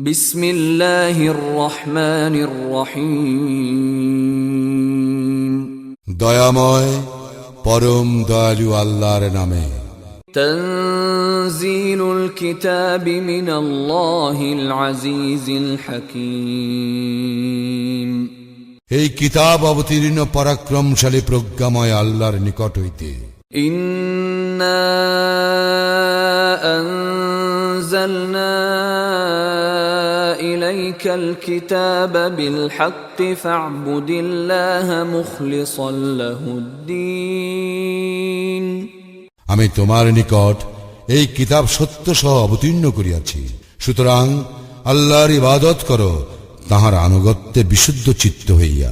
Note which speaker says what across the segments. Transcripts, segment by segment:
Speaker 1: বিসমিল্লাহির রহমানির রহিম।
Speaker 2: দয়াময় পরম দয়ালু আল্লাহর নামে।
Speaker 1: তানজিলুল কিতাবি মিনাল্লাহিল আজিজিল হাকীম।
Speaker 2: এই কিতাব অবতীর্ণ পরাক্রমশালী প্রজ্ঞাময় আল্লাহর নিকট হইতে।
Speaker 1: ইন্না আনজালনা ইলাইকাল কিতাবা বিল হাক্কি ফা'বুদিল্লাহা মুখলিসাল লাহুদ্দীন।
Speaker 2: আমি তোমার নিকট এই কিতাব সত্য সহ অবতীর্ণ করিয়াছি, সুতরাং আল্লাহর ইবাদত করো তাহার আনুগত্যে বিশুদ্ধ চিত্ত হইয়া।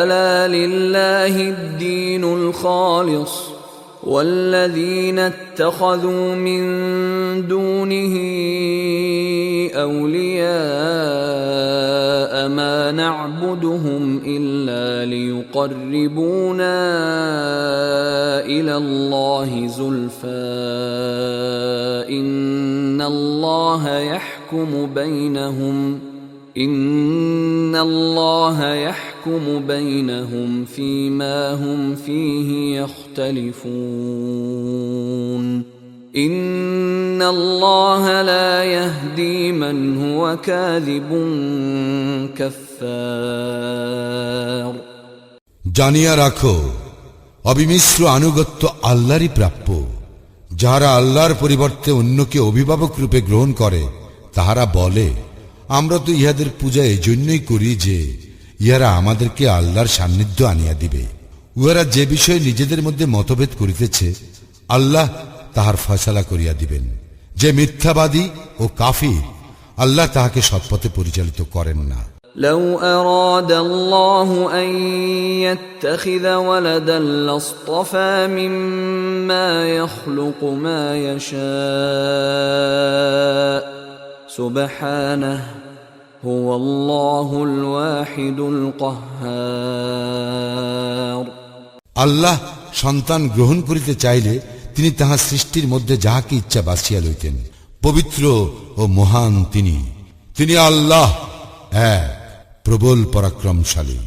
Speaker 1: আলা লিল্লাহিদ দীনুল খালিস ওয়াল্লাযীনা ইত্তাখাযু মিন দুনিহি আউলিয়া মা না'বুদুহুম ইল্লা লিয়ুকররিবুনা ইলাল্লাহি যুলফা ইন্নাল্লাহা ইয়াহকুমু বাইনাহুম ফীমা হুম ফীহি ইখতালিফুন ইন্নাল্লাহা লা ইয়াহদী মান হুয়া কাযিবুন কাফফার।
Speaker 2: জানিয়া রাখো, অবিমিশ্র আনুগত্য আল্লাহরই প্রাপ্য। যাহারা আল্লাহর পরিবর্তে অন্যকে অভিভাবক রূপে গ্রহণ করে, তাহারা বলে, আমরা তো ইহাদের পূজা এজন্যই করি যে ইহারা আমাদেরকে আল্লাহর সান্নিধ্য আনিয়া দিবে। উহারা যে বিষয়ে নিজেদের মধ্যে মতভেদ করিতেছে, আল্লাহ তাহার ফয়সালা করিয়া দিবেন। যে মিথ্যাবাদী ও কাফির, আল্লাহ তাহাকে সৎপথে পরিচালিত করেন না।
Speaker 1: لو أراد الله أن يتخذ ولدا لاصطفى مما يخلق ما يشاء سبحانه هو الله الواحد القهار।
Speaker 2: আল্লাহ সন্তান গ্রহণ করিতে চাইলে তিনি তাহার সৃষ্টির মধ্যে যাহাকে ইচ্ছা বাছিয়া লইতেন। পবিত্র ও মহান তিনি আল্লাহ এক, প্রবল পরাক্রমশালী।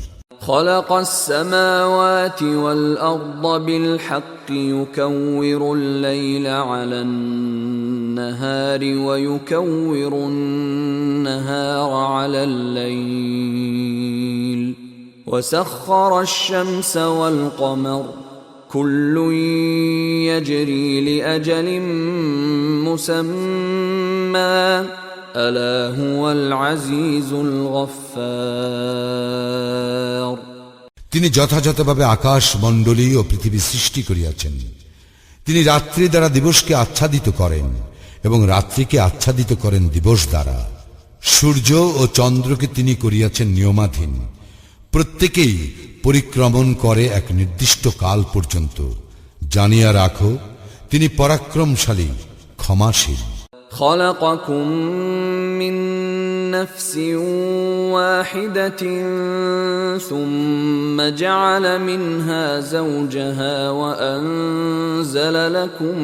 Speaker 1: خلق السماوات والأرض بالحق يكور الليل على النهار ويكور النهار على الليل وسخر الشمس والقمر كل يجري لأجل مسمى ألا هو العزيز الغفار।
Speaker 2: তিনি যথাযথভাবে আকাশ মণ্ডলী ও পৃথিবী সৃষ্টি করিয়াছেন। তিনি রাত্রি দ্বারা দিবসকে আচ্ছাদিত করেন এবং রাত্রিকে আচ্ছাদিত করেন দিবস দ্বারা। সূর্য ও চন্দ্রকে তিনি করিয়াছেন নিয়মাধীন, প্রত্যেকেই পরিক্রমণ করে এক নির্দিষ্ট কাল পর্যন্ত। জানিয়া রাখো, তিনি পরাক্রমশালী, ক্ষমাশীল।
Speaker 1: خلقكم من نفس واحدة ثم جعل منها زوجها وأنزل لكم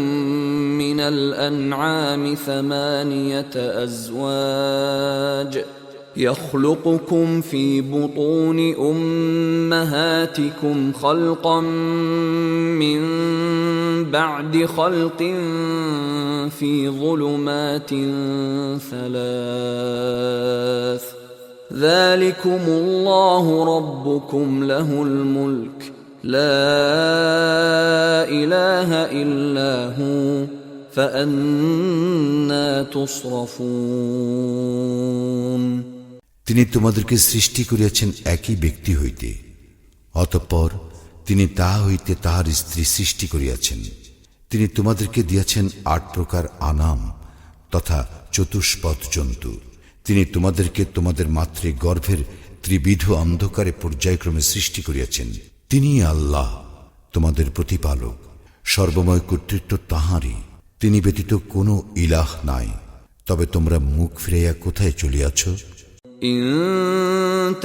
Speaker 1: من الأنعام ثمانية أزواج يخلقكم في بطون أمهاتكم خلقا من بعد خلق في ظلمات ثلاث ذلكم الله ربكم له الملك لا إله إلا هو فأنا تصرفون।
Speaker 3: তিনি তোমাদেরকে সৃষ্টি করিয়াছেন একই ব্যক্তি হইতে, অতঃপর তিনি তাহা হইতে তাহার স্ত্রী সৃষ্টি করিয়াছেন। তিনি তোমাদেরকে দিয়াছেন ৮ প্রকার আনাম তথা চতুষ্পদ জন্তু। তিনি তোমাদেরকে তোমাদের মাতৃ গর্ভের ত্রিবিধ অন্ধকারে পর্যায়ক্রমে সৃষ্টি করিয়াছেন। তিনি আল্লাহ তোমাদের প্রতিপালক, সর্বময় কর্তৃত্ব তাঁহারই, তিনি ব্যতীত কোনো ইলাহ নাই। তবে তোমরা মুখ ফিরাইয়া কোথায় চলিয়াছ?
Speaker 1: إن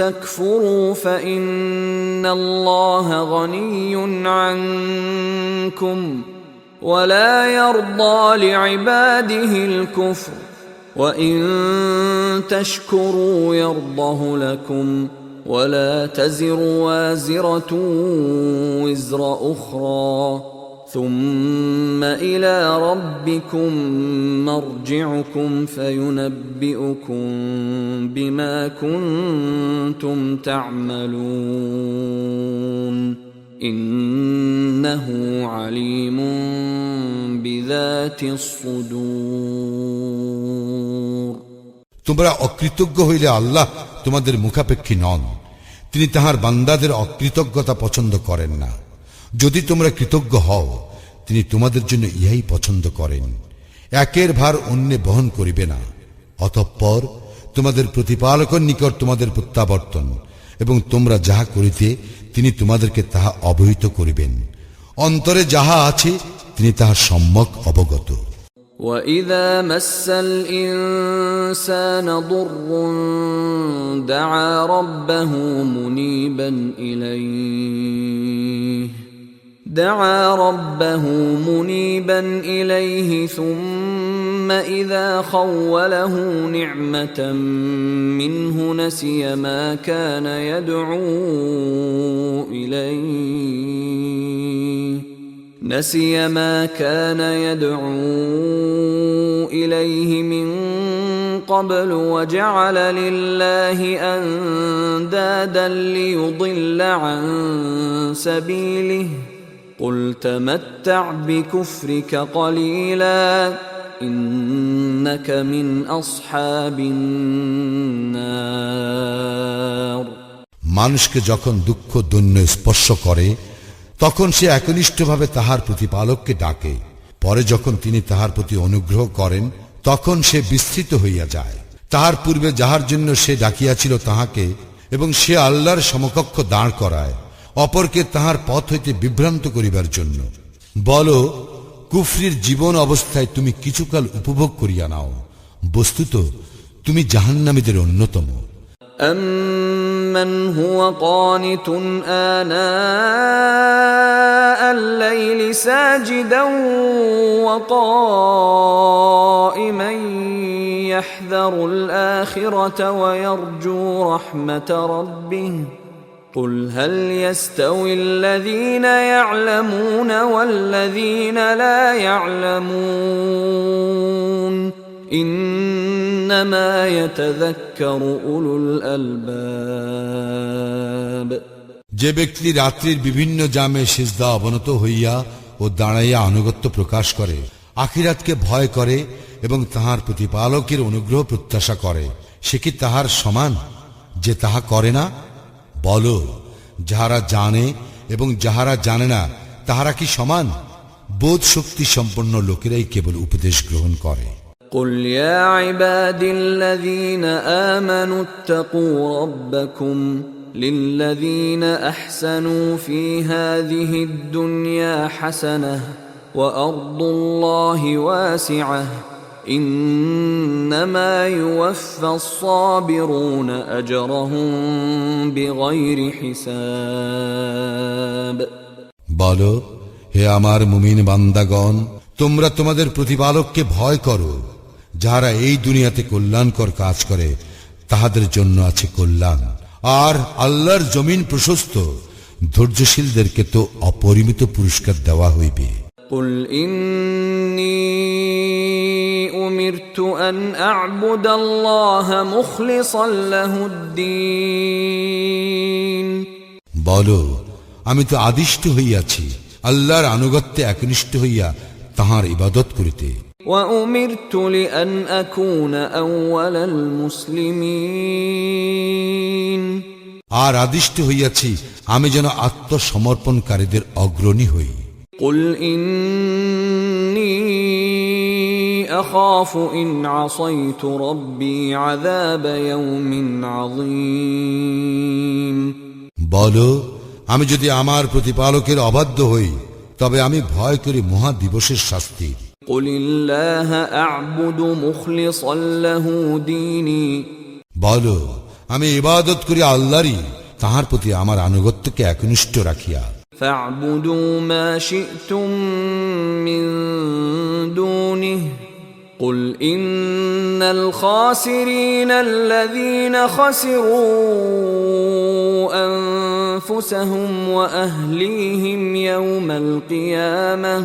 Speaker 1: تكفروا فإن الله غني عنكم ولا يرضى لعباده الكفر وإن تشكروا يرضه لكم ولا تزر وازرة وزر أخرى ثم إلى ربكم مرجعكم فينبئكم بما كنتم تعملون إنه عليم بذات الصدور
Speaker 2: তোমরা অকৃতজ্ঞ হইলে আল্লাহ তোমাদের মুখাপেক্ষী নন। তিনি তাহার বান্দাদের অকৃতজ্ঞতা পছন্দ করেন না। যদি তোমরা কৃতজ্ঞ হও, তিনি তোমাদের জন্য ইহাই পছন্দ করেন। একের ভার অন্যে বহন করিবে না। অতঃপর তোমাদের প্রতিপালকের নিকট তোমাদের প্রত্যাবর্তন, এবং তোমরা যাহা করিতে তিনি তোমাদেরকে তাহা অবহিত করিবেন। অন্তরে যাহা আছে তিনি তাহা সম্যক অবগত।
Speaker 1: وَإِذَا مَسَّ الْإِنسَانَ ضُرٌّ دَعَا رَبَّهُ مُنِيبًا إِلَيْهِ ثُمَّ إِذَا خَوَّلَهُ نِعْمَةً مِّنْهُ نَسِيَ مَا كَانَ يدعو إليه من قبل وجعل لله أندادا ليضل عن سبيله قل تمتع بكفرك قليلا إنك من أصحاب النار
Speaker 2: মানুষকে যখন দুঃখ দৈন্য স্পর্শ করে তখন সে একনিষ্ঠভাবে তাহার প্রতিপালককে ডাকে। পরে যখন তিনি তাহার প্রতি অনুগ্রহ করেন তখন সে বিস্তৃত হইয়া যায়। তাহার পূর্বে যাহার জন্য সে ডাকিয়াছিল তাহাকে, এবং সে আল্লাহর সমকক্ষ দাঁড় করায় অপরকে তাহার পথ হইতে বিভ্রান্ত করিবার জন্য। বলো, কুফরির জীবন অবস্থায় তুমি কিছুকাল উপভোগ করিয়া নাও, বস্তুত তুমি জাহান্নামীদের অন্যতম।
Speaker 1: أَمَّنْ هُوَ قَانِتٌ آنَاءَ اللَّيْلِ سَاجِدًا وَقَائِمًا يَحْذَرُ الْآخِرَةَ وَيَرْجُو رَحْمَةَ رَبِّهِ قُلْ هَلْ يَسْتَوِي الَّذِينَ يَعْلَمُونَ وَالَّذِينَ لَا يَعْلَمُونَ إِنَّمَا يَتَذَكَّرُ أُولُو الْأَلْبَابِ
Speaker 2: যে ব্যক্তি রাত্রির বিভিন্ন জামে সিজদা অবনত হইয়া ও দাঁড়াইয়া আনুগত্য প্রকাশ করে, আখিরাতকে ভয় করে এবং তাহার প্রতিপালকের অনুগ্রহ প্রত্যাশা করে, সে কি তাহার সমান যে তাহা করে না? বলো, যাহারা জানে এবং যাহারা জানে না তাহারা কি সমান? বোধ শক্তি সম্পন্ন লোকেরাই কেবল উপদেশ গ্রহণ করে।
Speaker 1: قُلْ يَا عِبَادِي الَّذِينَ آمَنُوا اتَّقُوا رَبَّكُمْ لِلَّذِينَ أَحْسَنُوا فِي هَذِهِ الدُّنْيَا حَسَنَةٌ وَأَرْضُ اللَّهِ وَاسِعَةٌ إِنَّمَا يُوَفَّى الصَّابِرُونَ أَجْرَهُم بِغَيْرِ حِسَابٍ
Speaker 2: বলো, হে আমার মুমিন বান্দাগণ, তোমরা তোমাদের প্রতিপালককে ভয় করো। যাহারা এই দুনিয়াতে কল্যাণকর কাজ করে তাহাদের জন্য আছে কল্যাণ, আর আল্লাহর জমিন প্রশস্ত। ধৈর্যশীলদেরকে তো অপরিমিত পুরস্কার দেওয়া হইবে।
Speaker 1: قُلْ إِنِّي أُمِرْتُ أَنْ أَعْبُدَ اللَّهَ مُخْلِصًا لَهُ الدِّينَ
Speaker 2: বলো, আমি তো আদিষ্ট হইয়াছি আল্লাহর আনুগত্যে একনিষ্ঠ হইয়া তাহার ইবাদত করিতে।
Speaker 1: وَأُمِرْتُ لِأَنْ أَكُونَ أَوَّلَ الْمُسْلِمِينَ
Speaker 2: আর আদিষ্ট হইয়াছি আমি যেন আত্মসমর্পণকারীদের অগ্রণী হই।
Speaker 1: قُلْ إِنِّي أَخَافُ إِنْ عَصَيْتُ رَبِّي عَذَابَ يَوْمٍ عَظِيمٍ
Speaker 2: বলো, আমি যদি আমার প্রতিপালকের অবাধ্য হই তবে আমি ভয় করি মহা দিবসের শাস্তি।
Speaker 1: قُلِ اللَّهَ أَعْبُدُ مُخْلِصًا لَهُ دِينِي
Speaker 2: বলো, আমি ইবাদত করি আল্লাহরই, তাহার প্রতি আমার আনুগত্যকে একনিষ্ঠ রাখিয়া।
Speaker 1: فَاعْبُدُوا مَا شِئْتُم مِّن دُونِهِ قل إن الخاسرين الذين خسروا أنفسهم وأهليهم يوم القيامة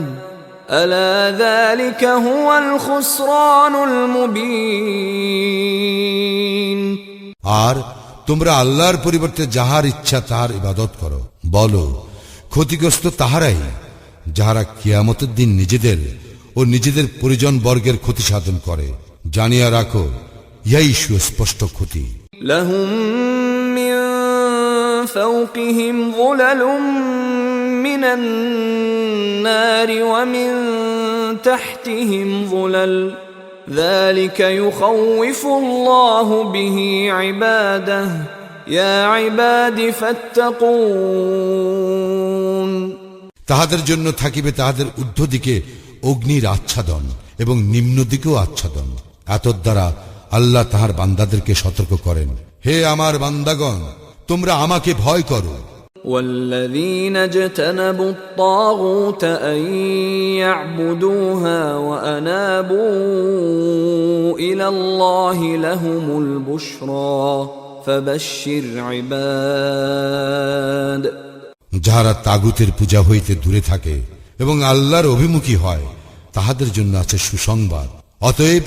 Speaker 1: ألا ذلك هو الخسران المبين
Speaker 2: আর তোমরা আল্লাহর পরিবর্তে যাহার ইচ্ছা তাহার ইবাদত করো। বলো, ক্ষতিগ্রস্ত তাহারাই যাহারা কিয়ামতের দিন নিজেদের ও নিজেদের পরিজন বর্গের ক্ষতি সাধন করে। জানিয়া রাখো, ইহাই সুস্পষ্ট ক্ষতি।
Speaker 1: لهم من فوقهم ظلل من النار ومن تحتهم ظلل ذلك يخوف الله به عباده يا عباد فاتقون
Speaker 2: তাহাদের জন্য থাকিবে তাহাদের ঊর্ধ্ব দিকে অগ্নির আচ্ছাদন এবং নিম্ন দিকেও আচ্ছাদন। এতদ্বারা আল্লাহ তাহার বান্দাদেরকে সতর্ক করেন, হে আমার বান্দাগণ, তোমরা আমাকে ভয় করো।
Speaker 1: والذين اجتنبوا الطاغوت أن يعبدوها وأنابوا إلى الله لهم البشرى فبشر عباد
Speaker 2: যাহারা তাগুতের পূজা হইতে দূরে থাকে এবং আল্লাহর অভিমুখী হয়, তাহাদের জন্য আছে সুসংবাদ। অতএব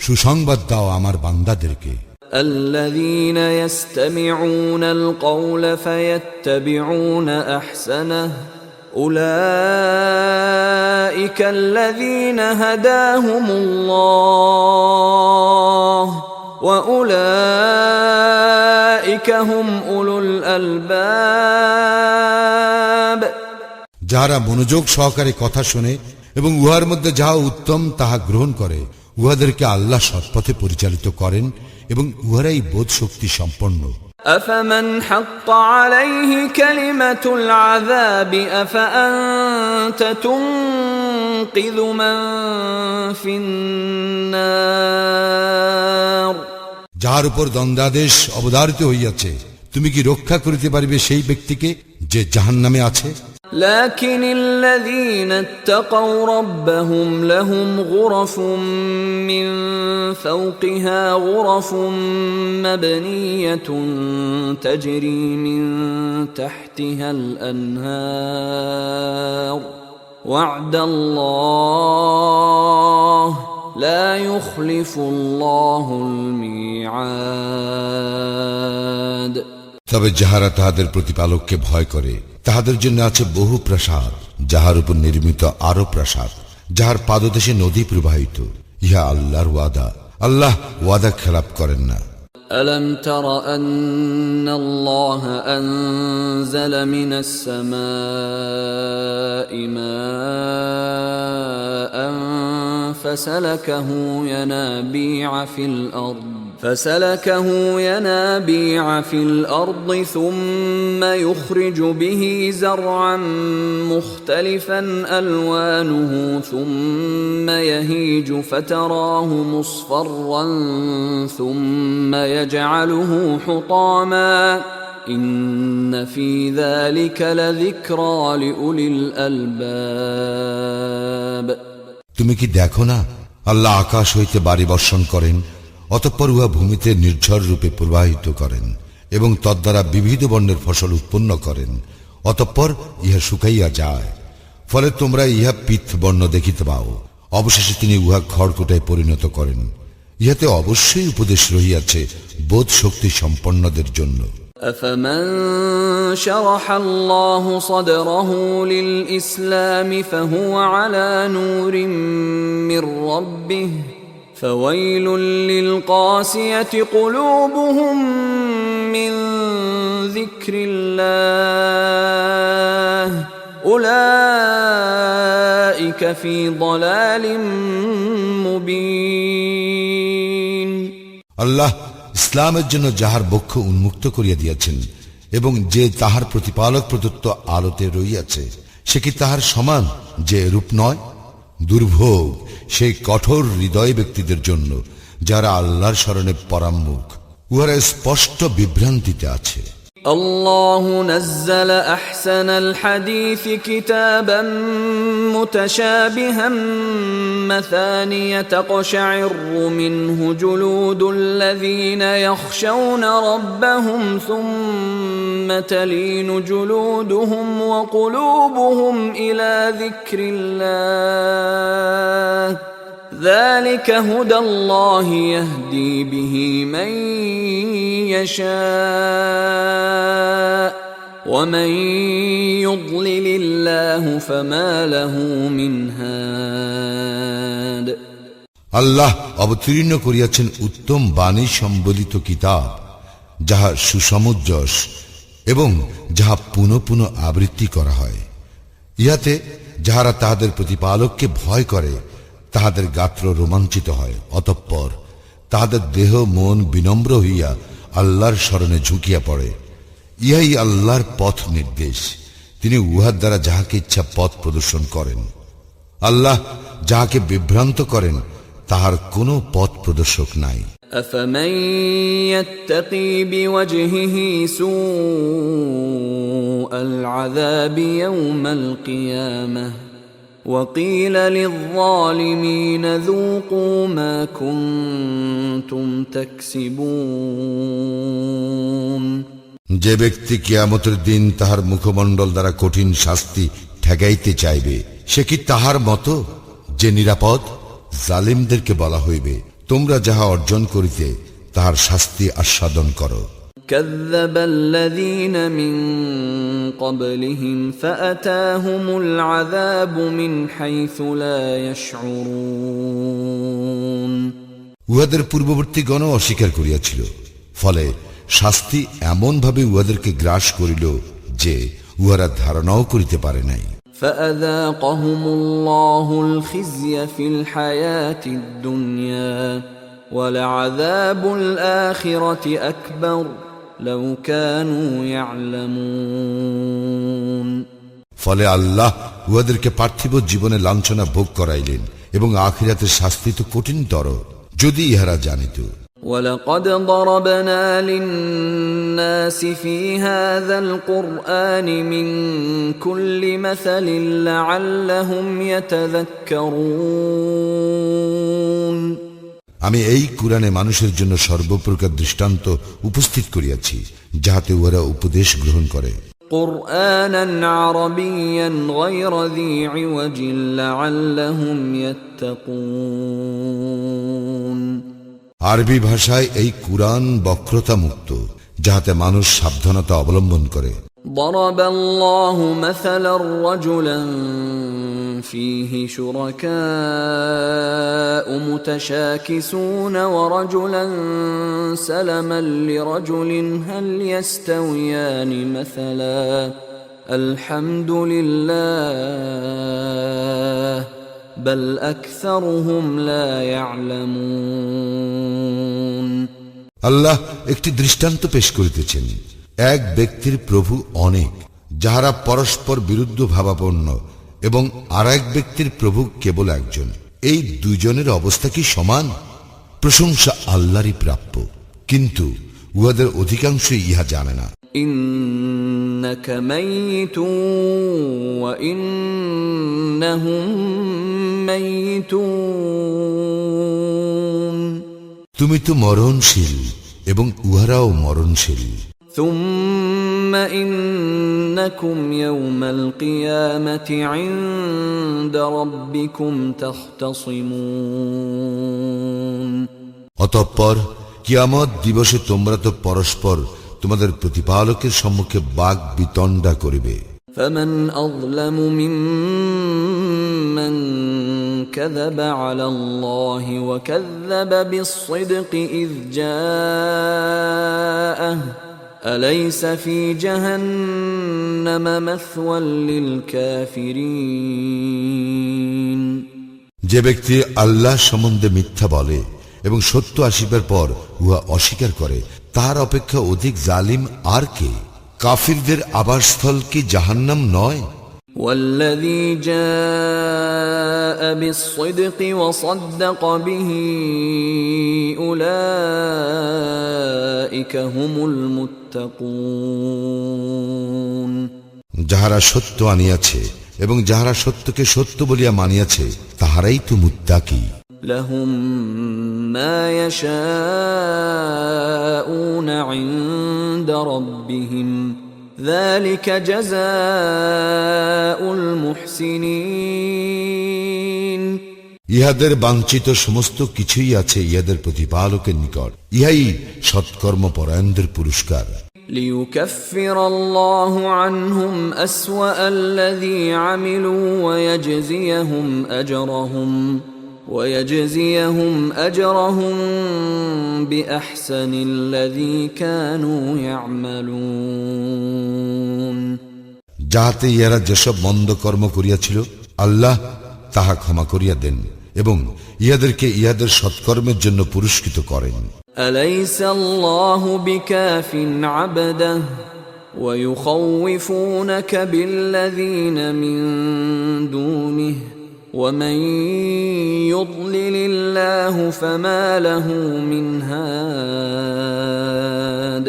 Speaker 2: সুসংবাদ দাও আমার বান্দাদেরকে।
Speaker 1: الذين يستمعون القول فيتبعون أحسنه أولئك الذين هداهم الله وأولئك هم أولو الألباب
Speaker 2: যাহারা মনোযোগ সহকারে কথা শুনে এবং উহার মধ্যে যাহা উত্তম তাহা গ্রহণ করে, উহাদেরকে আল্লাহ সৎপথে পরিচালিত করেন এবং উহারাই বোধ শক্তি সম্পন্ন।
Speaker 1: أفمن حق عليه كلمة العذاب أفأنت تنقذ من في النار
Speaker 2: যাহার উপর দণ্ডাদেশ অবধারিত হইয়াছে, তুমি কি রক্ষা করিতে পারিবে সেই ব্যক্তিকে যে জাহান্নামে আছে?
Speaker 1: لكن الذين اتقوا ربهم لهم غرف من فوقها غرف مبنية تجري من تحتها الأنهار وعد الله لا يخلف الله الميعاد
Speaker 2: তবে যাহারা তাহাদের প্রতিপালককে ভয় করে, তাহাদের জন্য আছে বহু প্রাসাদ, যাহার উপর নির্মিত আরো প্রাসাদ, যাহার পাদদেশে নদী প্রবাহিত। ইহা আল্লাহর ওয়াদা, আল্লাহ ওয়াদা খেলাপ করেন না।
Speaker 1: ألم تر أن الله أنزل من السماء ماء فسلكه ينابيع في الأرض ثم يخرج به زرعا مختلفا ألوانه ثم يهيج فتراه مصفرا ثم يجعله حطاما إن في ذلك لذكرى لأولي الألباب
Speaker 2: তুমি কি দেখো না, আল্লাহ আকাশ হইতে বারি বর্ষণ করেন, অতঃপর উহা ভূমিতে নির্ঝর রূপে প্রবাহিত করেন এবং তদ্বারা বিবিধ বর্ণের ফসল উৎপন্ন করেন, অতঃপর ইহা শুকাইয়া যায়, ফলে তোমরা ইহা পিত বর্ণ দেখিতে পাও। অবশেষে তিনি উহা খড়কুটায় পরিণত করেন। ইহাতে অবশ্যই উপদেশ রহিয়াছে বোধ শক্তি সম্পন্নদের জন্য।
Speaker 1: أفمن شرح الله صدره للإسلام فهو على نور من ربه فويل للقاسية قلوبهم من ذكر الله أولئك في ضلال مبين
Speaker 2: আল্লাহ ইসলামের জন্য যাহার বক্ষ উন্মুক্ত করিয়া দিয়াছেন এবং যে তাহার প্রতিপালক প্রদত্ত আলোতে রইয়াছে, সে কি তাহার সমান যে রূপ নয়? দুর্ভোগ সেই কঠোর হৃদয় ব্যক্তিদের জন্য যারা আল্লাহর শরণে পরাম্মুখ, উহারা স্পষ্ট বিভ্রান্তিতে আছে।
Speaker 1: الله نزل أحسن الحديث كتابا متشابها مثانية تقشعر منه جلود الذين يخشون ربهم ثم تلين جلودهم وقلوبهم إلى ذكر الله ذلك هدى الله يهدي به من يشاء ومن يضلل الله فما له من هاد
Speaker 2: আল্লাহ অবতীর্ণ করিয়াছেন উত্তম বাণী সম্বলিত কিতাব, যাহা সুসমঞ্জস এবং যাহা পুনঃ পুনঃ আবৃত্তি করা হয়। ইহাতে যাহারা তাহাদের প্রতিপালককে ভয় করে তাহাদের গাত্র রোমাঞ্চিত হয়, অতঃপর তাহাদের দেহ মন বিনম্র হইয়া আল্লাহর শরণে ঝুঁকিয়া পড়ে। ইহাই আল্লাহর পথ নির্দেশ, তিনি উহার দ্বারা যাহাকে ইচ্ছা পথ প্রদর্শন করেন। আল্লাহ যাহাকে বিভ্রান্ত করেন তাহার কোনো পথ প্রদর্শক নাই।
Speaker 1: أفمن يتقي بوجهه سوء العذاب يوم القيامة وقيل للظالمين ذوقوا ما كنتم تكسبون
Speaker 2: যে ব্যক্তি কিয়ামতের দিন তাহার মুখমণ্ডল দ্বারা কঠিন শাস্তি ঠেকাইতে চাইবে, সে কি তাহার মতো যে নিরাপদ? জালিমদেরকে বলা হইবে, তোমরা যাহা অর্জন করিতে তাহার শাস্তি আস্বাদন করো।
Speaker 1: كذب الذين من قبلهم فأتاهم العذاب من حيث لا يشعرون
Speaker 2: উহাদের পূর্ববর্তীগণ অস্বীকার করিয়াছিল, ফলে শাস্তি এমন ভাবে উহাদেরকে গ্রাস করিল যে উহারা ধারণাও করিতে পারে নাই।
Speaker 1: فأذاقهم الله الخزي في الحياة الدنيا ولعذاب الآخرة أكبر لو كانوا يعلمون
Speaker 2: ফলে আল্লাহ উহাদেরকে পার্থিব জীবনে লাঞ্ছনা ভোগ করাইলেন এবং আখিরাতের শাস্তি তো কঠিনতর, যদি ইহারা জানিত।
Speaker 1: ولقد ضربنا للناس في هذا القرآن من كل مثل لعلهم يتذكرون
Speaker 2: আমি এই কুরআনে মানুষের জন্য সর্বপ্রকার দৃষ্টান্ত উপস্থিত করিয়াছি, যাহাতে উহারা উপদেশ গ্রহণ করে।
Speaker 1: قرآنا عربيا غير ذي عوج لعلهم يتقون
Speaker 2: আরবি ভাষায় এই কুরআন বক্রতা মুক্ত, যাহাতে মানুষ সাবধানতা অবলম্বন করে।
Speaker 1: ضرب الله مثلا رجلا فيه شركاء متشاكسون ورجلا سلما لرجل هل يستويان مثلا الحمد لله بل أكثرهم لا يعلمون
Speaker 2: আল্লাহ একটি দৃষ্টান্ত পেশ করিতেছেন। এক ব্যক্তির প্রভু অনেক, যাহারা পরস্পর বিরুদ্ধ ভাবাপন্ন, এবং আর এক ব্যক্তির প্রভু কেবল একজন। এই দুইজনের অবস্থা কি সমান? প্রশংসা আল্লাহরই প্রাপ্য, কিন্তু উহাদের অধিকাংশই ইহা জানে না।
Speaker 1: إنك ميت وإنهم ميتون
Speaker 2: তুমি তো মরণশীল এবং উহারাও মরণশীল।
Speaker 1: ثم إنكم يوم القيامة عند ربكم تختصمون
Speaker 2: অতঃপর কিয়ামত দিবসে তোমরা তো পরস্পর তোমাদের প্রতিপালকের সম্মুখে বাগ বিতণ্ডা করিবে।
Speaker 1: فمن أظلم ممن كذب على الله وكذب بالصدق إذ جاءه أليس في جهنم مثوى للكافرين
Speaker 2: যে ব্যক্তি আল্লাহ সম্বন্ধে মিথ্যা বলে এবং সত্য আসিবার পর উহা অস্বীকার করে, তার অপেক্ষা অধিক জালিম আর কে? কাফিরদের আবাসস্থল কি জাহান্নাম নয়?
Speaker 1: والذي جاء بالصدق وصدق به أولئك هم المتقون
Speaker 2: যাহারা সত্য আনিয়াছে এবং যাহারা সত্যকে সত্য বলিয়া মানিয়াছে তাহারাই তো মুত্তাকী।
Speaker 1: لهم ما يشاءون عند ربهم ذلك جزاء المحسنين।
Speaker 2: ইহাদের বাঞ্ছিত সমস্ত কিছুই আছে ইহাদের প্রতিপালকের নিকট, ইহাই সৎকর্ম পরায়ণদের পুরস্কার।
Speaker 1: ليكفر الله عنهم أسوأ الذي عملوا ويجزيهم أجرهم بأحسن الذي كانوا يعملون।
Speaker 2: যাহাতে ইহারা যেসব মন্দ কর্ম করিয়াছিল আল্লাহ তাহা ক্ষমা করিয়া দেন এবং ইহাদেরকে ইহাদের সৎকর্মের জন্য পুরস্কৃত করেন।
Speaker 1: أليس الله بكاف عبده ويخوفونك بالذين من دونه ومن يضلل الله فما له من هاد।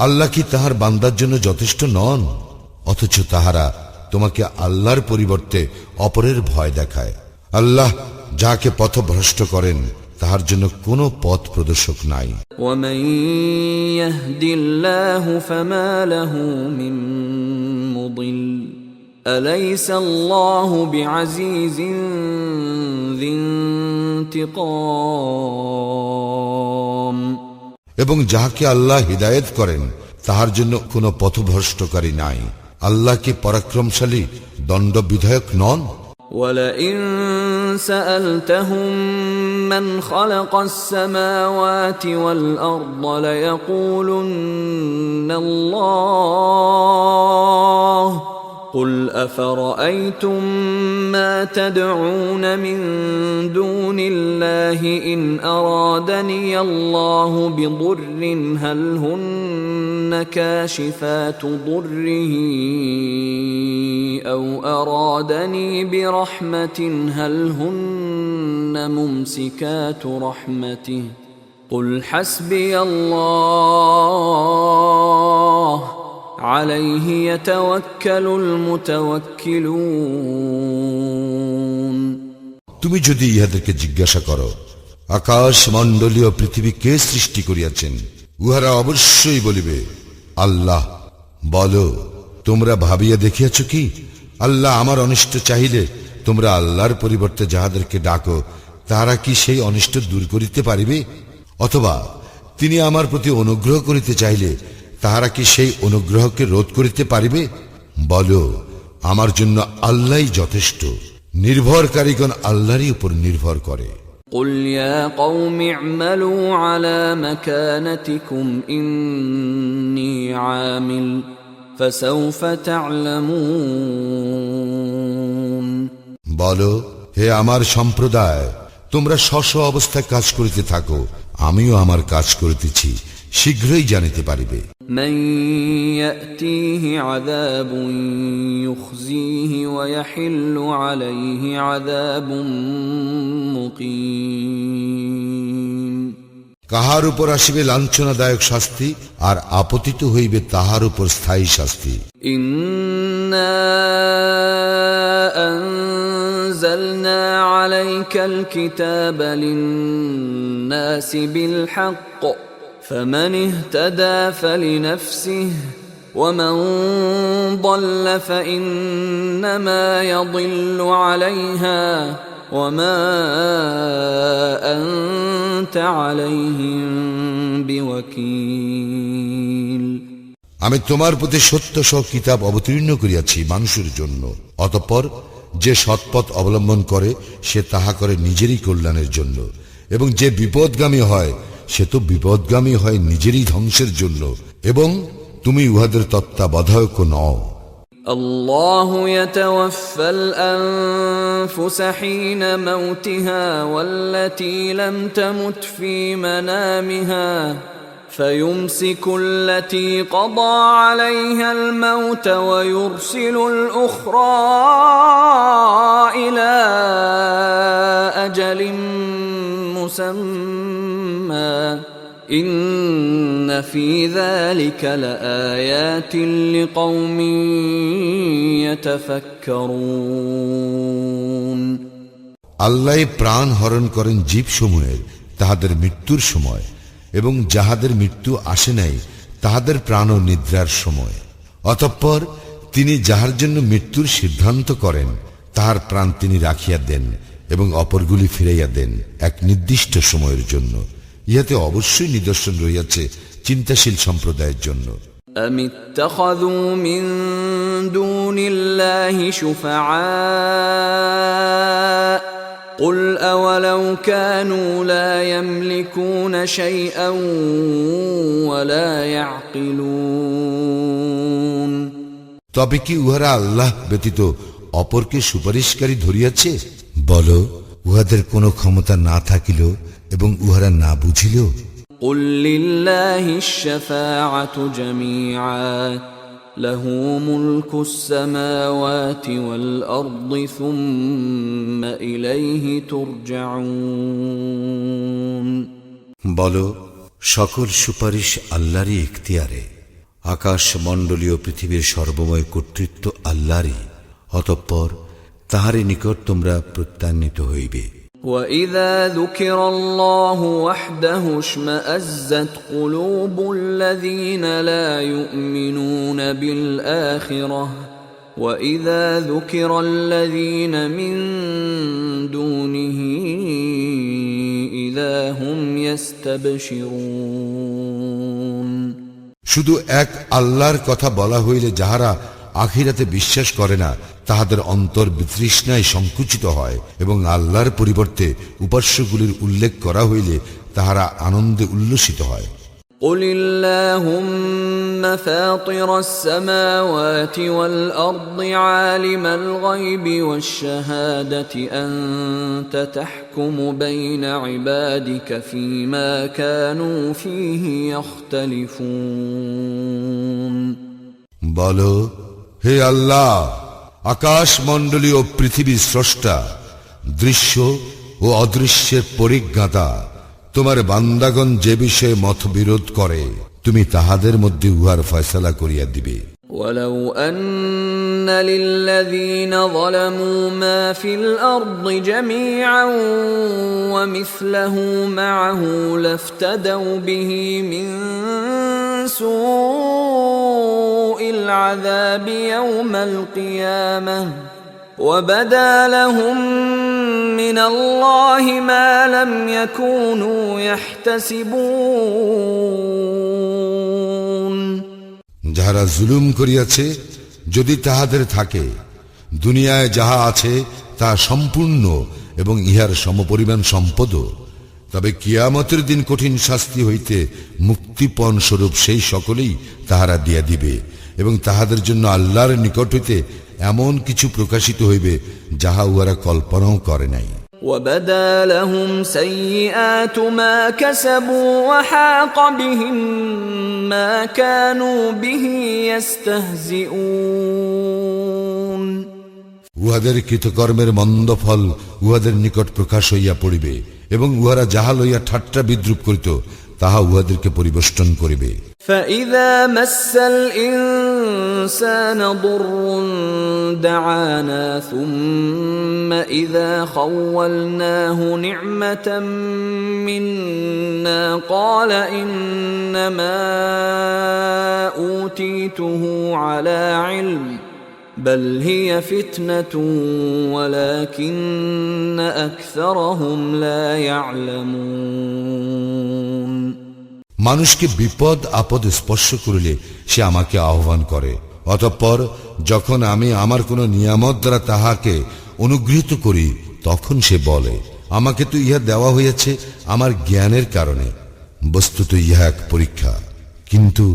Speaker 2: আল্লাহ কি তাহার বান্দার জন্য যথেষ্ট নন, অথচ তাহারা তোমাকে আল্লাহর পরিবর্তে অপরের ভয় দেখায়। আল্লাহ যাকে পথভ্রষ্ট করেন তাহার জন্য কোনো পথ প্রদর্শক নাই।
Speaker 1: ومن يهد الله فما له من مضل أليس الله بعزيز ذي انتقام।
Speaker 2: এবং যাহাকে আল্লাহ হিদায়েত করেন তাহার জন্য কোনো পথভ্রষ্টকারী নাই। আল্লাহ কি পরাক্রমশালী দণ্ড বিধায়ক নন?
Speaker 1: ولئن سألتهم من خلق السماوات والأرض ليقولن الله قل أفرأيتم ما تدعون من دون الله إن أرادني الله بضر هل هن كاشفات ضره أو أرادني برحمة هل هن ممسكات رحمته قل حسبي الله عليه يتوكل المتوكلون।
Speaker 2: তুমি যদি ইহাদেরকে জিজ্ঞাসা করো আকাশ মণ্ডলীয় পৃথিবী কে সৃষ্টি করিয়াছেন, উহারা অবশ্যই বলিবে আল্লাহ। বলো, তোমরা ভাবিয়া দেখিয়াছ কি আল্লাহ আমার অনিষ্ট চাহিলে তোমরা আল্লাহর পরিবর্তে যাহাদেরকে ডাকো তাহারা কি সেই অনিষ্ট দূর করিতে পারিবে? অথবা তিনি আমার প্রতি অনুগ্রহ করিতে চাইলে তাহারা কি সেই অনুগ্রহকে রোধ করিতে পারিবে? বলো, আমার জন্য আল্লাহই যথেষ্ট, নির্ভরকারীগণ আল্লাহরই উপর নির্ভর করে।
Speaker 1: قل يا قوم اعملوا على مكانتكم إني عامل فسوف تعلمون।
Speaker 2: বলো, হে আমার সম্প্রদায়, তোমরা স্ব অবস্থায় কাজ করিতে থাকো, আমিও আমার কাজ করিতেছি, শীঘ্রই জানিতে পারিবে।
Speaker 1: من يأتيه عذاب يخزيه ويحل عليه عذاب مقيم।
Speaker 2: কাহার উপর আসিবে লাঞ্ছনাদায়ক শাস্তি আর আপতিত হইবে তাহার উপর স্থায়ী শাস্তি।
Speaker 1: إنا أنزلنا عليك الكتاب للناس بالحق فمن اهتدى فلنفسه ومن ضل فإنما يضل عليها وما أنت عليهم بوكيل।
Speaker 2: আমি তোমার প্রতি সত্য সহ কিতাব অবতীর্ণ করিয়াছি মানুষের জন্য, অতঃপর যে সৎপথ অবলম্বন করে সে তাহা করে নিজেরই কল্যাণের জন্য, এবং যে বিপদগামী হয় সে তো বিপদগামী হয় নিজেরই ধ্বংসের জন্য, এবং তুমি উহাদের তত্ত্বাবধায়ক নও।
Speaker 1: الله يتوفى الأنفس حين موتها والتي لم تمت في منامها فيمسك التي قضى عليها الموت ويرسل الأخرى إلى أجل مسمى إن في ذلك لآيات لقوم يتفكرون
Speaker 2: আল্লাহ প্রাণ হরণ করেন জীবসমূহের তাহাদের মৃত্যুর সময়, এবং যাহাদের মৃত্যু আসে নাই তাহাদের প্রাণ নিদ্রার সময়। অতঃপর তিনি যাহার জন্য মৃত্যুর সিদ্ধান্ত করেন তাহার প্রাণ তিনি রাখিয়া দেন এবং অপরগুলি ফিরাইয়া দেন এক নির্দিষ্ট সময়ের জন্য। ইহাতে অবশ্যই নিদর্শন রহিয়াছে চিন্তাশীল সম্প্রদায়ের জন্য।
Speaker 1: أم اتخذوا من دون الله شفعاء قل أولو كانوا لا يملكون شيئا ولا يعقلون
Speaker 2: তবে কি উহারা আল্লাহ ব্যতীত অপরকে সুপারিশকারী ধরিয়াছে? বল, উহাদের কোনো ক্ষমতা না থাকিল এবং উহারা না বুঝিল।
Speaker 1: قل لله الشفاعة جميعا له ملك السماوات والأرض ثم إليه ترجعون
Speaker 3: বল, সকল সুপারিশ আল্লাহরই ইখতিয়ারে, আকাশ মণ্ডলীয় পৃথিবীর সর্বময় কর্তৃত্ব আল্লাহরই, অতঃপর তাহারই নিকট তোমরা প্রত্যান্বিত হইবে।
Speaker 1: وَإِذَا ذُكِرَ اللَّهُ وَحْدَهُ اشْمَأَزَّتْ قُلُوبُ الَّذِينَ لَا يُؤْمِنُونَ بِالْآخِرَةِ وَإِذَا ذُكِرَ الَّذِينَ مِن دُونِهِ إِذَا هُمْ يَسْتَبْشِرُونَ
Speaker 2: শুধু এক আল্লাহর কথা বলা হইলে যাহারা আখিরাতে বিশ্বাস করে না তাহাদের অন্তর বিতৃষ্ণায় সংকুচিত হয়, এবং আল্লাহর পরিবর্তে উপাস্যগুলির উল্লেখ করা হইলে তাহারা আনন্দে উল্লসিত হয়।
Speaker 1: قُلِ اللَّهُمَّ فَاطِرَ السَّمَاوَاتِ وَالْأَرْضِ عَالِمَ الْغَيْبِ وَالشَّهَادَةِ أَنْتَ تَحْكُمُ بَيْنَ عِبَادِكَ فِيمَا كَانُوا فِيهِ يَخْتَلِفُونَ
Speaker 2: বল, হে আল্লাহ, আকাশ মণ্ডলী ও পৃথিবীর স্রষ্টা, দৃশ্য ও অদৃশ্যের পরিজ্ঞাতা, তোমার বান্দাগণ যে বিষয়ে মতবিরোধ করে তুমি তাহাদের মধ্যে উহার ফয়সালা করিয়া দিবে।
Speaker 1: وَلَوْ أَنَّ لِلَّذِينَ ظَلَمُوا مَا فِي الْأَرْضِ جَمِيعًا وَمِثْلَهُ مَعَهُ لَافْتَدَوْا بِهِ مِنْ سُوءِ الْعَذَابِ يَوْمَ الْقِيَامَةِ وَبَدَا لَهُم مِّنَ اللَّهِ مَا لَمْ يَكُونُوا يَحْتَسِبُونَ
Speaker 2: যাহারা জুলুম করিয়াছে, যদি তাহাদের থাকে দুনিয়ায় যাহা আছে তা সম্পূর্ণ এবং ইহার সমপরিমাণ সম্পদ, তবে কিয়ামতের দিন কঠিন শাস্তি হইতে মুক্তিপণ স্বরূপ সেই সকলেই তাহারা দিয়া দিবে, এবং তাহাদের জন্য আল্লাহর নিকট হইতে এমন কিছু প্রকাশিত হইবে যাহা উহারা কল্পনাও করে নাই।
Speaker 1: وَبَدَا لَهُمْ سَيِّئَاتُ مَا كَسَبُوا وَحَاقَ بِهِم مَّا كَانُوا بِهِ يَسْتَهْزِئُونَ
Speaker 2: উহাদের কৃতকর্মের মন্দ ফল উহাদের নিকট প্রকাশ হইয়া পড়িবে, এবং উহারা যাহা লইয়া ঠাট্টা বিদ্রুপ করিত তাহা উহাদেরকে পরিবেষ্টন করিবে।
Speaker 1: فَإِذَا مَسَّ الْإِنسَانَ ضُرٌّ دَعَانَا ثُمَّ إِذَا خَوَّلْنَاهُ نِعْمَةً مِنَّا قَالَ إِنَّمَا أُوتِيتُهُ عَلَى عِلْمٍ بَلْ هِيَ فِتْنَةٌ وَلَكِنَّ أَكْثَرَهُمْ لَا يَعْلَمُونَ
Speaker 2: মানুষকে বিপদ আপদ স্পর্শ করিলে সে আমাকে আহ্বান করে, অতঃপর যখন আমি আমার কোন নিয়ামত দ্বারা তাহাকে অনুগৃহীত করি তখন সে বলে, আমাকে তো ইহা দেওয়া হইয়াছে আমার জ্ঞানের কারণে। বস্তুত ইহা এক পরীক্ষা, কিন্তু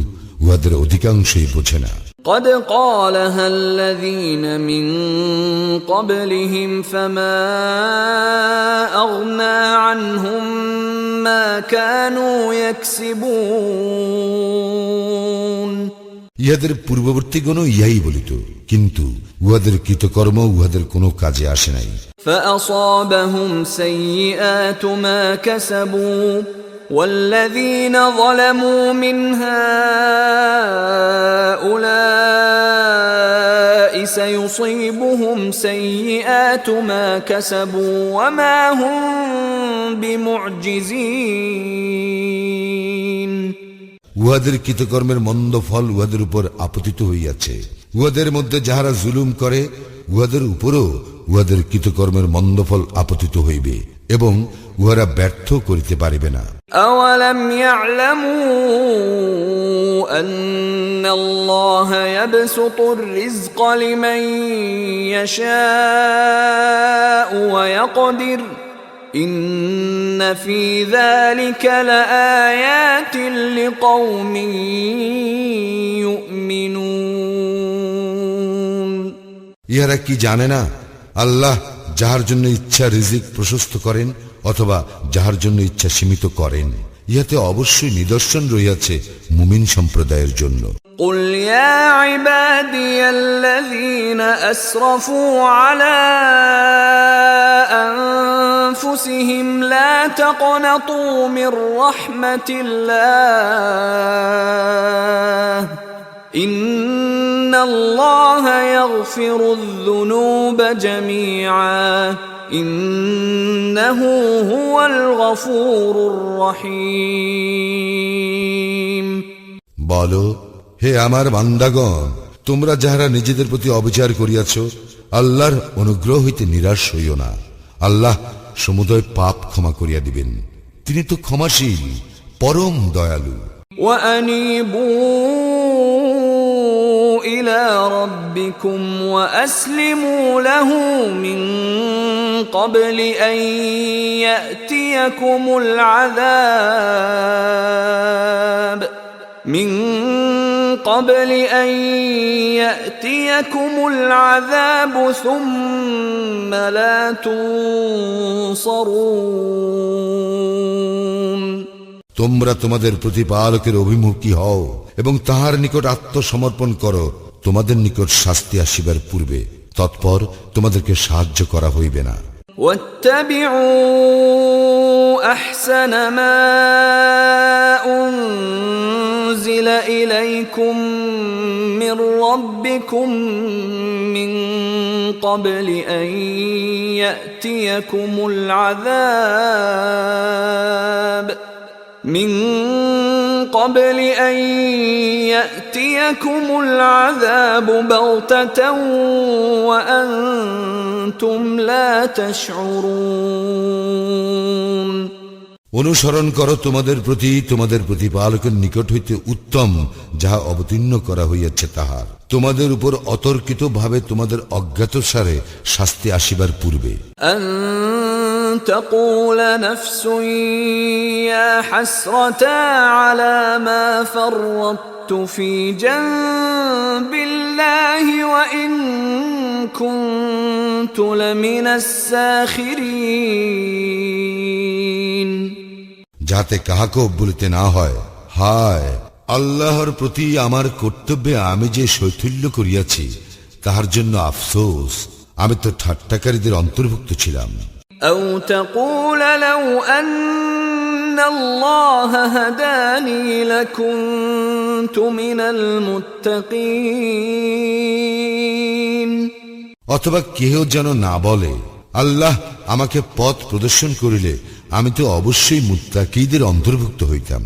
Speaker 2: উহাদের অধিকাংশই বোঝে না।
Speaker 1: قد قالها الذين من قبلهم فما أغنى عنهم ما كانوا يكسبون
Speaker 2: ইহাদের পূর্ববর্তীগণও ইহাই বলিত, কিন্তু উহাদের কৃতকর্ম উহাদের কোনো কাজে আসে নাই।
Speaker 1: فأصابهم سيئات ما كسبوا والذين ظلموا من هؤلاء سيصيبهم سيئات ما كسبوا وما هم بمعجزين
Speaker 2: উহাদের কৃতকর্মের মন্দ ফল উহাদের উপর আপতিত হইয়াছে। উহাদের মধ্যে যাহারা জুলুম করে উহাদের উপরও উহাদের কৃতকর্মের মন্দ ফল আপতিত হইবে এবং উহারা ব্যর্থ করিতে পারিবে না।
Speaker 1: أولم يعلموا أن الله يبسط الرزق لمن يشاء ويقدر إن في ذلك لآيات لقوم يؤمنون
Speaker 2: ইহারা কি জানে না আল্লাহ যাহার জন্য ইচ্ছা রিজিক প্রশস্ত করেন অথবা যাহার জন্য ইচ্ছা সীমিত করেন। ইহাতে অবশ্যই নিদর্শন রহিয়াছে মুমিন সম্প্রদায়ের জন্য।
Speaker 1: قل يا عبادي الذين أسرفوا على أنفسهم لا تقنطوا من رحمة الله إن الله يغفر الذنوب جميعا إنه هو الغفور الرحيم
Speaker 2: বলো, হে আমার বান্দাগণ, তোমরা যাহারা নিজেদের প্রতি অবিচার করিয়াছ, আল্লাহর অনুগ্রহ হইতে নিরাশ হইও না। আল্লাহ সমুদয় পাপ ক্ষমা করিয়া দিবেন, তিনি তো ক্ষমাশীল, পরম দয়ালু।
Speaker 1: وأنيبوا إلى ربكم وأسلموا له من قبل أن يأتيكم العذاب ثم لا تنصرون
Speaker 2: তোমরা তোমাদের প্রতিপালকের অভিমুখী হও এবং তাহার নিকট আত্মসমর্পণ করো তোমাদের নিকট শাস্তি আসিবার পূর্বে, তৎপর তোমাদেরকে সাহায্য করা হইবে না।
Speaker 1: واتبعوا أحسن ما أنزل إليكم من ربكم من قبل أن يأتيكم العذاب بغتة وأنتم لا تشعرون
Speaker 2: অনুসরণ করো তোমাদের প্রতি তোমাদের প্রতিপালকের নিকট হইতে উত্তম যাহা অবতীর্ণ করা হইয়াছে তাহার, তোমাদের উপর অতর্কিত ভাবে তোমাদের অজ্ঞাতসারে শাস্তি আসিবার পূর্বে।
Speaker 1: أن تقول نفس يا حسرتا على ما فرطت في جنب الله وإن كنت لمن الساخرين
Speaker 2: যাতে কাহাকেও বলিতে না হয়, হায় আল্লাহর প্রতি আমার কর্তব্যে আমি যে শৈথিল্য করিয়াছি তাহার জন্য আফসোস, আমি তো ঠাট্টাকারীদের অন্তর্ভুক্ত ছিলাম।
Speaker 1: أو تقول لو أن الله هداني لكنت من المتقين
Speaker 2: অথবা কেহ যেন না বলে, আল্লাহ আমাকে পথ প্রদর্শন করিলে আমি তো অবশ্যই মুত্তাকীদের অন্তর্ভুক্ত হইতাম।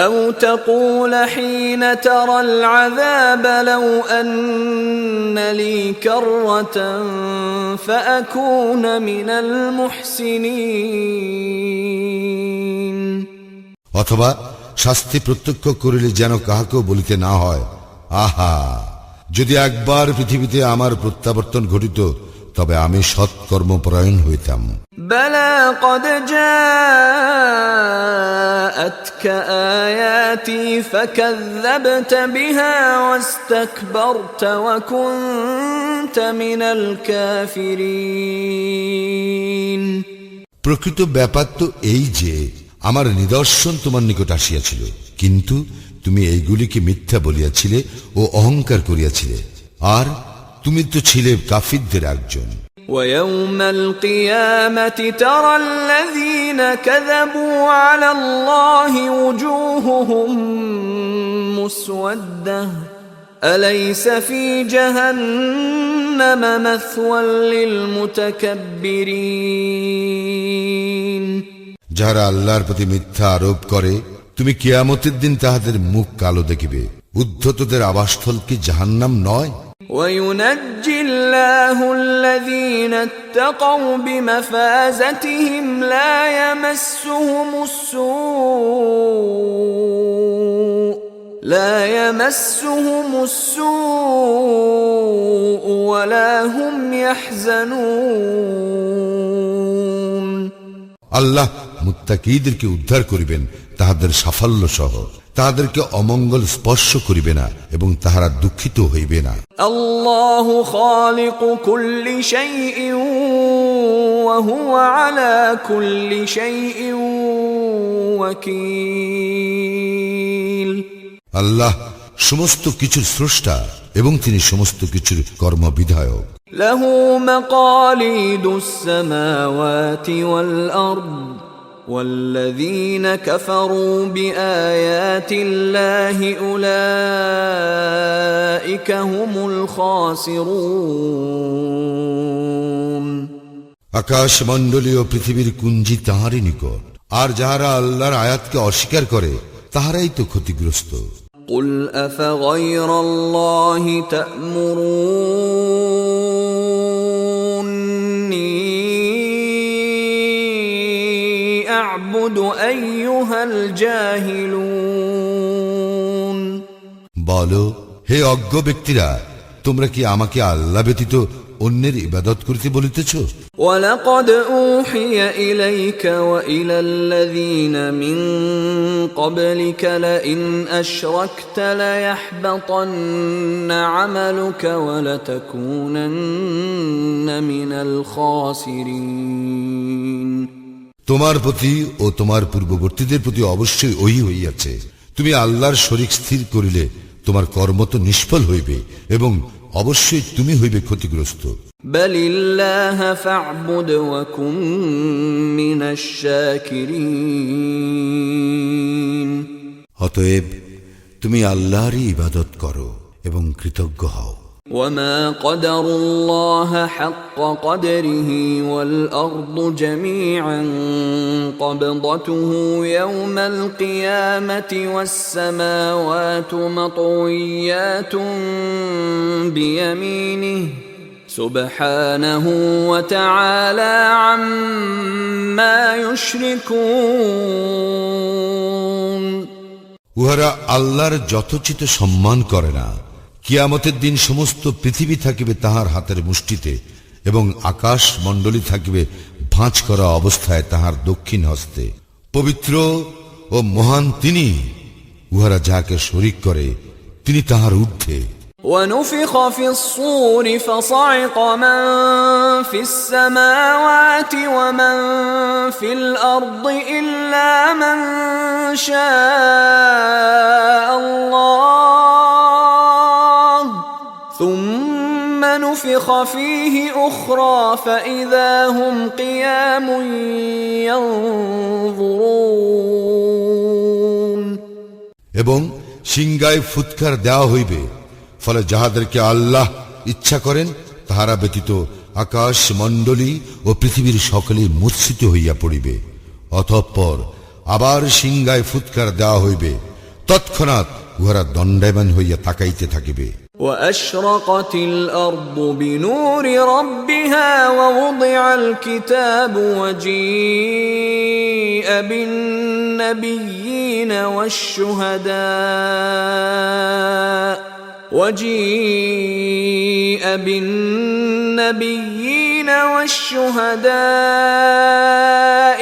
Speaker 1: أو تقول حين ترى العذاب لو أن لي كرة فأكون من المحسنين
Speaker 2: অথবা শাস্তি প্রত্যক্ষ করিলে যেন কাহাকেও বলিতে না হয়, আহা যদি একবার পৃথিবীতে আমার প্রত্যাবর্তন ঘটিত তবে আমি সৎকর্মপরায়ণ হইতাম।
Speaker 1: بلى قد جاءتك آياتي فكذبت بها واستكبرت وكنت من الكافرين
Speaker 2: প্রকৃত ব্যাপার তো এই যে আমার নিদর্শন তোমার নিকট আসিয়াছিল, কিন্তু তুমি এইগুলিকে মিথ্যা বলিয়াছিলে ও অহংকার করিয়াছিলে, আর তুমি তো ছিলে কাফিরদের একজন।
Speaker 1: ويوم القيامة ترى الذين كذبوا على الله وجوههم مسودة أليس في جهنم مثوى للمتكبرين
Speaker 2: যারা আল্লাহর প্রতি মিথ্যা আরোপ করে তুমি কিয়ামতের দিন তাহাদের মুখ কালো দেখিবে উদ্ধতদের আবাসস্থল কি জাহান্নাম নয়
Speaker 1: وينجي الله الذين اتقوا بمفازتهم لا يمسهم السوء ولا هم يحزنون
Speaker 2: আল্লাহ মুত্তাকীদেরকে উদ্ধার করিবেন তাহাদের সাফল্য সহ তাহাদেরকে অমঙ্গল স্পর্শ করিবে না এবং তাহারা দুঃখিত হইবে না
Speaker 1: الله خالق كل شيء وهو على كل شيء وكيل
Speaker 2: আল্লাহ সমস্ত কিছুর স্রষ্টা এবং তিনি সমস্ত কিছুর কর্মবিধায়ক
Speaker 1: له مقاليد السماوات والأرض والذين كفروا بآيات الله أولئك هم الخاسرون
Speaker 2: আকাশ মণ্ডলী ও পৃথিবীর কুঞ্জি তাহারই নিকট আর যাহারা আল্লাহর আয়াতকে অস্বীকার করে তাহারাই তো ক্ষতিগ্রস্ত
Speaker 1: قل أفغير الله تأمروني أعبد أيها الجاهلون
Speaker 2: বলো হে অজ্ঞ ব্যক্তিরা তোমরা কি আমাকে আল্লাহ ব্যতীত অন্যের ইবাদত করিতে বলিতেছ
Speaker 1: ولقد أوحي إليك وإلى الذين من قبلك لئن أشركت ليحبطن عملك ولتكونن من الخاسرين
Speaker 2: তোমার প্রতি ও তোমার পূর্ববর্তীদের প্রতি অবশ্যই ওই হইয়াছে তুমি আল্লাহর শরীক স্থির করিলে তোমার কর্ম তো নিষ্ফল হইবে এবং অবশ্যই তুমি হইবে ক্ষতিগ্রস্ত
Speaker 1: بل الله فاعبد وكن من الشاكرين
Speaker 3: অতএব তুমি আল্লাহরই ইবাদত করো এবং কৃতজ্ঞ হও
Speaker 1: وما قدر الله حق قدره والأرض جميعا قبضته يوم القيامة والسماوات مطويات بيمينه سبحانه وتعالى عما يشركون
Speaker 2: উহারা আল্লাহর যথোচিত সম্মান করে না কিয়ামতের দিন সমস্ত পৃথিবী থাকিবে তাহার হাতের মুষ্টিতে এবং আকাশ মণ্ডলী থাকিবে ভাঁজ করা অবস্থায় তাহার দক্ষিণ হস্তে পবিত্র ও মহান তিনি উহারা যাকে শরীক করে তিনি তাহার ঊর্ধ্বে
Speaker 1: ونفخ في الصور فصعق من في السماوات ومن في الأرض إلا من شاء الله ثم نفخ فيه أخرى فإذا هم قيام ينظرون
Speaker 2: এবং সিংগায় ফুৎকার দেওয়া হইবে ফলে যাহাদেরকে আল্লাহ ইচ্ছা করেন তাহারা ব্যতীত আকাশ মণ্ডলী ও পৃথিবীর সকলেই মূর্ছিত হইয়া পড়িবে অতঃপর আবার সিংগায় ফুৎকার দেওয়া হইবে তৎক্ষণাৎ উহারা দণ্ডায়মান হইয়া তাকাইতে থাকিবে
Speaker 1: وأشرقت الأرض بنور ربها ووضع الكتاب وجيء بالنبيين والشهداء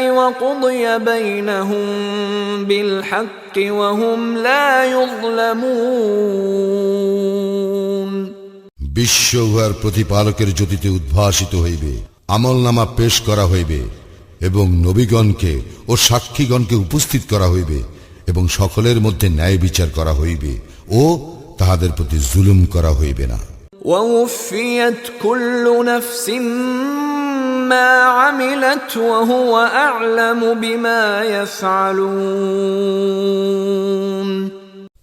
Speaker 1: وقضي بينهم بالحق وهم لا يظلمون
Speaker 2: বিশ্ব উহার প্রতিপালকের জ্যোতিতে উদ্ভাসিত হইবে আমলনামা পেশ করা হইবে এবং নবীগণকে ও সাক্ষীগণকে উপস্থিত করা হইবে এবং সকলের মধ্যে ন্যায় বিচার করা হইবে ও তাহাদের প্রতি জুলুম করা হইবে না
Speaker 1: ووفيت كل نفس ما عملت وهو أعلم بما يفعلون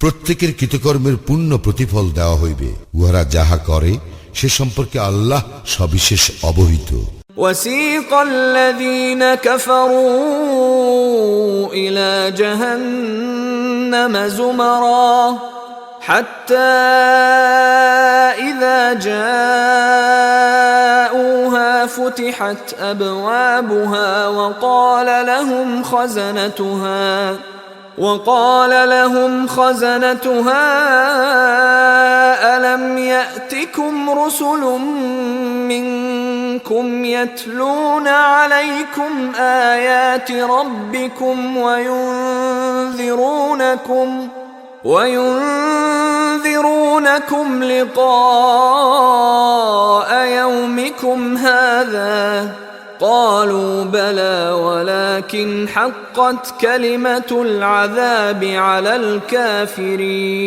Speaker 2: প্রত্যেকের কৃতকর্মের পূর্ণ প্রতিফল দেওয়া হইবে, উহারা যাহা করে সে সম্পর্কে আল্লাহ সবিশেষ অবহিত।
Speaker 1: وسيق الذين كفروا إلى جهنم زمرا حتى إذا جاءوها فتحت أبوابها وقال لهم خزنتها ألم يأتكم رسل منكم يتلون عليكم آيات ربكم وينذرونكم لقاء يومكم هذا قالوا بلى ولكن حقت كلمة العذاب على الكافرين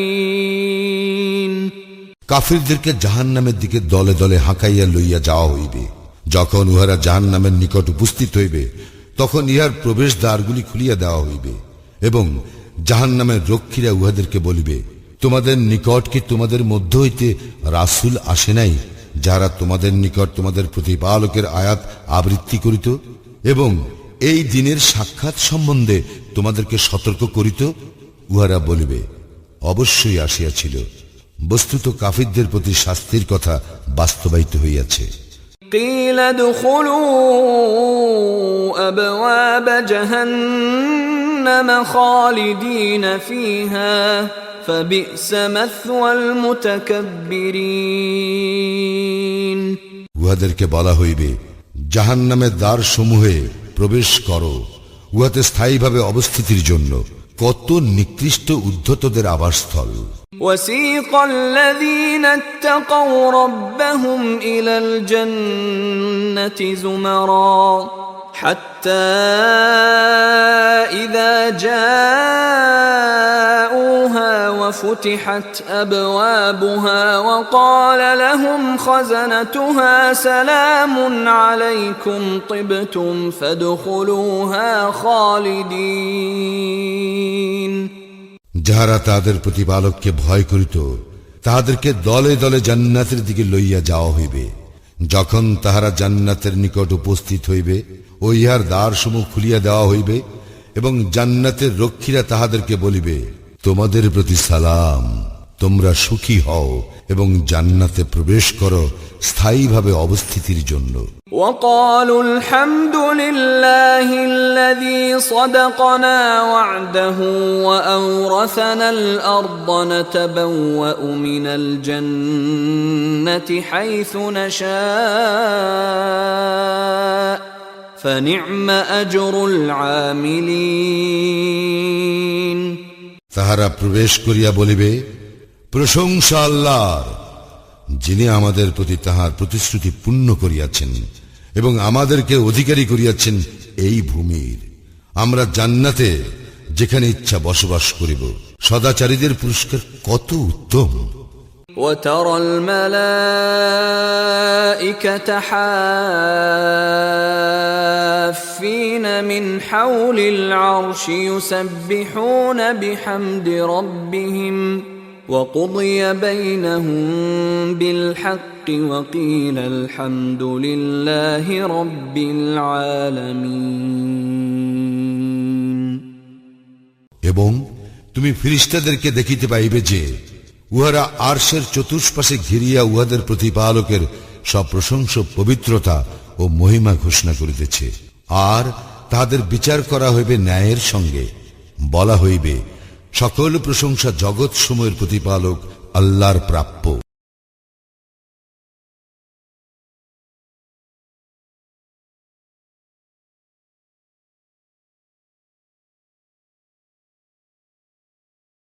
Speaker 2: কাফিরদেরকে জাহান্নামের দিকে দলে দলে হাঁকাইয়া লইয়া যাওয়া হইবে। যখন উহারা জাহান্নামের নিকট উপস্থিত হইবে তখন ইহার প্রবেশ দ্বারগুলি খুলিয়া দেওয়া হইবে এবং জাহান্নামের রক্ষীরা উহাদেরকে বলিবে, তোমাদের নিকট কি তোমাদের মধ্য হইতে রাসূল আসে নাই, যারা তোমাদের নিকট তোমাদের প্রতিপালকের আয়াত আবৃত্তি করিত এবং এই দিনের সাক্ষাৎ সম্বন্ধে তোমাদেরকে সতর্ক করিত? উহারা বলিবে, অবশ্যই আসিয়াছিল। বস্তুত কাফিরদের প্রতি শাস্তির কথা বাস্তবায়িত হইয়াছে।
Speaker 1: قيل ادخلوا أبواب جهنم خالدين فيها فبئس مثوى المتكبرين
Speaker 2: উহাদেরকে বলা হইবে, জাহান্নামের দ্বার সমূহে প্রবেশ করো, উহাতে স্থায়ীভাবে অবস্থিতির জন্য কত নিকৃষ্ট উদ্ধতদের আবাসস্থল।
Speaker 1: وسيق الذين اتقوا ربهم إلى الجنة زمرا حتى إذا جاءوها وفتحت أبوابها وقال لهم خزنتها سلام عليكم طبتم فادخلوها خالدين
Speaker 2: যাহারা তাদের প্রতিপালককে ভয় করিত তাহাদেরকে দলে দলে জান্নাতের দিকে লইয়া যাওয়া হইবে। যখন তাহারা জান্নাতের নিকট উপস্থিত হইবে ও ইহার দ্বারসমূহ খুলিয়া দেওয়া হইবে এবং জান্নাতের রক্ষীরা তাহাদেরকে বলিবে, তোমাদের প্রতি সালাম, তোমরা সুখী হও এবং জান্নাতে প্রবেশ করো স্থায়ীভাবে অবস্থিতির জন্য।
Speaker 1: وقالوا الحمد لله الذي صدقنا وعده وأورثنا الأرض نتبوأ من الجنة حيث نشاء فنعم أجر العاملين
Speaker 2: তাহারা প্রবেশ করিয়া বলিবে, প্রশংসা আল্লাহর, যিনি আমাদের প্রতি তাহার প্রতিশ্রুতি পূর্ণ করিয়াছেন এবং আমাদেরকে অধিকারী করিয়াছেন এই ভূমির। আমরা জান্নাতে যেখানে ইচ্ছা বসবাস করিব। সদাচারীদের পুরস্কার কত উত্তম।
Speaker 1: وترى الملائكة حافين من حول العرش يسبحون بحمد ربهم وقضي بينهم بالحق وقيل الحمد لله رب العالمين
Speaker 2: এবং তুমি ফেরেশতাদেরকে দেখিতে পাইবে যে উহারা আরশের চতুষ্পাশে ঘিরিয়া উহাদের প্রতিপালকের সব প্রশংসা, পবিত্রতা ও মহিমা ঘোষণা করিতেছে। আর তাদের বিচার করা হইবে ন্যায়ের সঙ্গে। বলা হইবে, সকল প্রশংসা জগৎ সমূহের প্রতিপালক আল্লাহর প্রাপ্য।